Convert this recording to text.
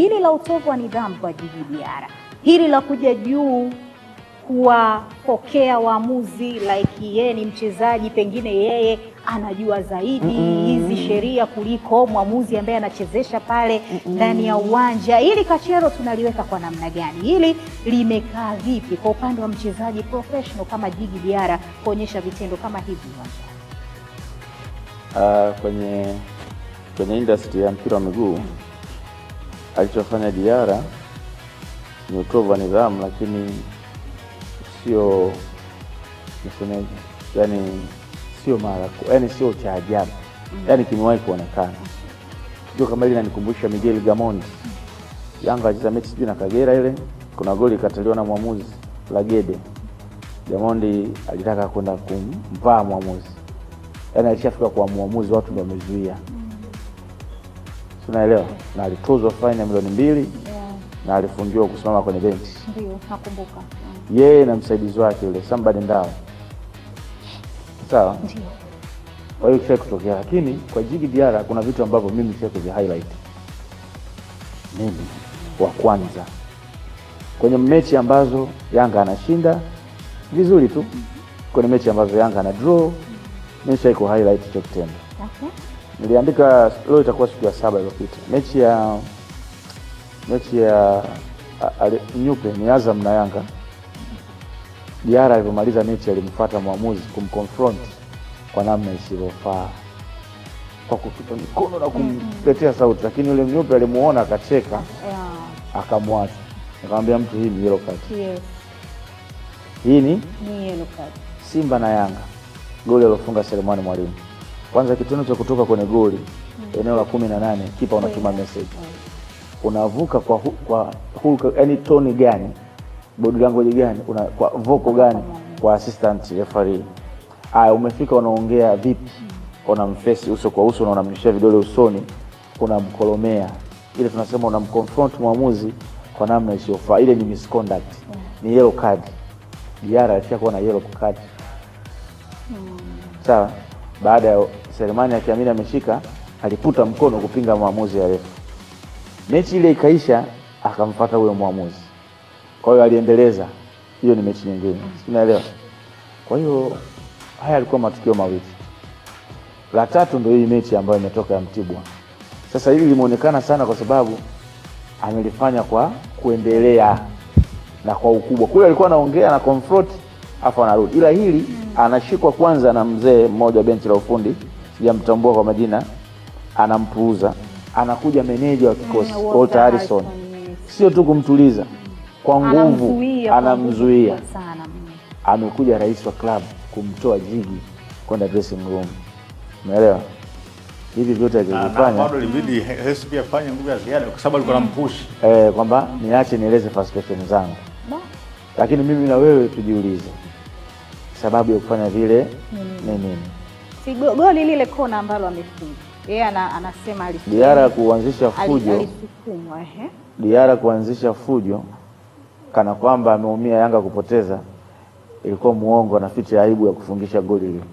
Hili la utovu wa nidhamu kwa Djigui Diarra, hili la kuja juu kuwapokea waamuzi like yeye ni mchezaji, pengine yeye anajua zaidi hizi sheria kuliko mwamuzi ambaye anachezesha pale ndani ya uwanja. Hili kachero tunaliweka kwa namna gani? Hili limekaa vipi kwa upande wa mchezaji professional kama Djigui Diarra kuonyesha vitendo kama hivi uwanjani? Kwenye industry ya mpira wa miguu alichofanya Diarra ni utovu wa nidhamu, lakini sio niseme, yani sio mara, yani sio cha ajabu, yani kimewahi kuonekana. Ndio kama ile inanikumbusha Miguel Gamondi, Yanga alicheza mechi sijui na Kagera, ile kuna goli kataliwa na mwamuzi Lagede. Gamondi alitaka kwenda kumpaa mwamuzi, yani alishafika kwa mwamuzi, watu ndio wamezuia. Unaelewa? Na alitozwa faini ya milioni 2 na alifungiwa kusimama kwenye benchi. Ndio, nakumbuka. Yeye na msaidizi wake yule somebody ndao. Sawa? Ndio. Kwa hiyo kisha kutokea, lakini kwa Djigui Diarra kuna vitu ambavyo mimi sio kuvi highlight. Mimi wa kwanza kwenye mechi ambazo Yanga anashinda vizuri tu, kwenye mechi ambazo Yanga ana draw, mimi sio ku highlight hicho kitendo. Okay. Niliandika leo itakuwa siku ya 7 iliyopita. Mechi ya nyupe ni Azam na Yanga. Diarra alipomaliza mechi alimfuata mwamuzi kumconfront kwa namna isiyofaa, kwa kutupa mikono na kumletea sauti, lakini yule nyupe alimuona akacheka, akamwacha. Nikamwambia mtu, hii ni yellow card. Yes. Hii ni yellow card. Simba na Yanga, goli alofunga Selemani Mwalimu. Kwanza kitendo cha kutoka kwenye goli eneo la 18, kipa unatuma message. Unavuka kwa hulka, yani tone gani, body language gani, kwa vocal gani kwa assistant referee. Umefika unaongea vipi? Unamface uso kwa uso na unamnyeshia vidole usoni, unamkolomea. Ile tunasema unamconfront mwamuzi kwa namna isiyofaa. Ile ni misconduct. Ni yellow card. Diarra alishakuwa na yellow card. Sawa? Baada ya Selemani akiamini ameshika, aliputa mkono kupinga maamuzi ya refa. Mechi ile ikaisha, akamfuata huyo mwamuzi. Kwa hiyo aliendeleza. Hiyo ni mechi nyingine. Unaelewa? Kwa hiyo haya alikuwa matukio mawili. La tatu ndio hii mechi ambayo imetoka ya Mtibwa. Sasa hili limeonekana sana kwa sababu amelifanya kwa kuendelea na kwa ukubwa. Kule alikuwa anaongea na confront afa anarudi. Ila hili anashikwa kwanza na mzee mmoja benchi la ufundi, sijamtambua kwa majina, anampuuza. Anakuja meneja wa kikosi Walter Harrison. Sio tu kumtuliza, kwa nguvu anamzuia. Amekuja rais wa club kumtoa Djigui kwenda dressing room. Umeelewa? Hivi vyote alivifanya. Bado ilibidi pia afanye nguvu ya ziada kwa sababu alikuwa anampush. Kwamba niache nieleze frustration zangu. Lakini mimi na wewe tujiulize, sababu ya kufanya vile ni nini? Si goli lile kona ambalo amefunga. Yeye anasema Diarra kuanzisha fujo. Alisukumwa, Diarra kuanzisha fujo kana kwamba ameumia Yanga kupoteza, ilikuwa muongo na ficha aibu ya kufungisha goli lile.